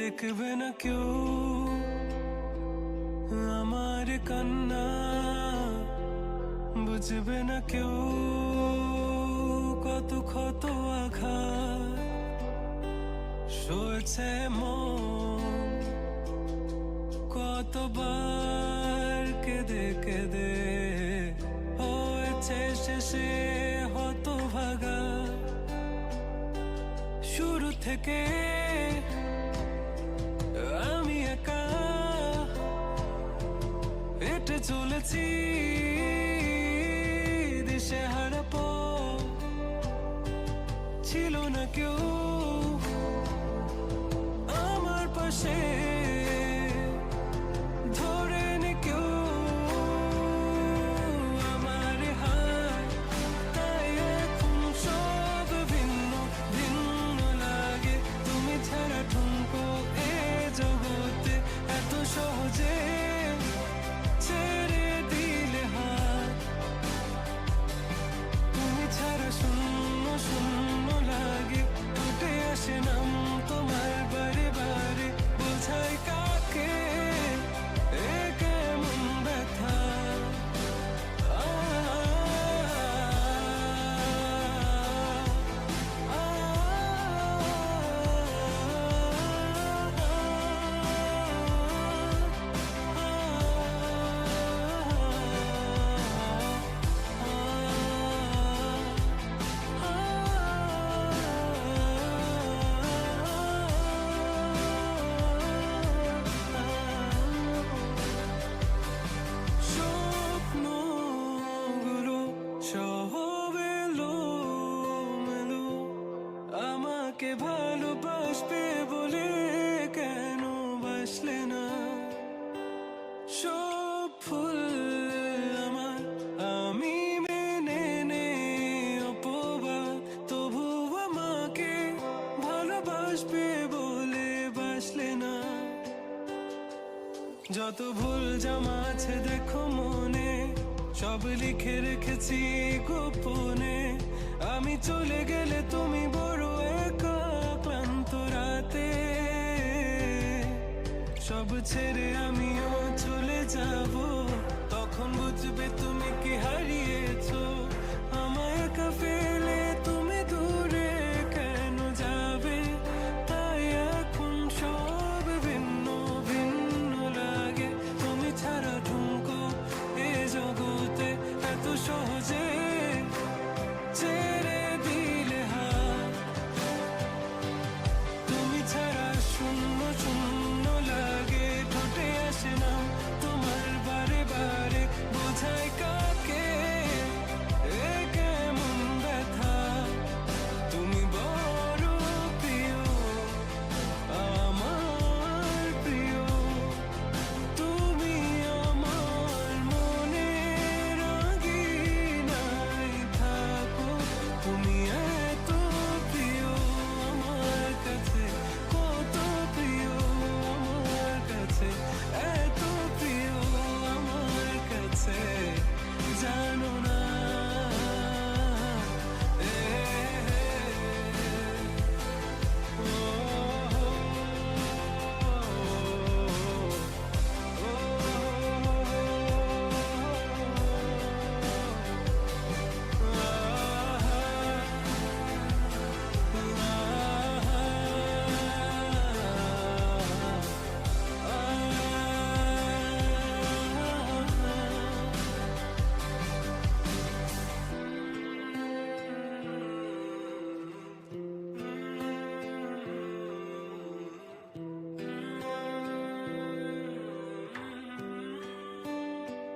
দেখবে না কেউ আমার কান্না, বুঝবে না কেউ কত ক্ষত আঘাত সয়েছে মন, কতবার কেঁদে কেঁদে হয়েছে শেষে হতভাগা। শুরু থেকে আমি একা হেঁটে চলেছি দিশেহারা পথ, ছিল না কেউ আমার পাশে, ধরে নি কেউ আমার হাত। তাই এখন সব ভিন্ন ভিন্ন লাগে, তুমি ছাড়া ঠুনকো এ জগতে এত সহজে ছেড়ে দিলে হাত। তুমি ছাড়া শূন্য শূন্য লাগে, উঠে আসে নাম তোমার বারে বারে, বোঝাই কাকে এ কেমন ব্যথা। স্বপ্নগুলো সব এলোমেলো, আমাকে ভালোবাসবে বলে কেন বাসলে না। সব ফুল আমার আমি মেনে নে অপবাদ, তবু আমাকে ভালোবাসবে বলে বাসলে না। যত ভুল জামা আছে দেখো মনে, সব লিখে রেখেছি গোপনে। আমি চলে গেলে তুমি বড় একা ক্লান্ত রাতে, সব ছেড়ে আমিও চলে যাব, তখন বুঝবে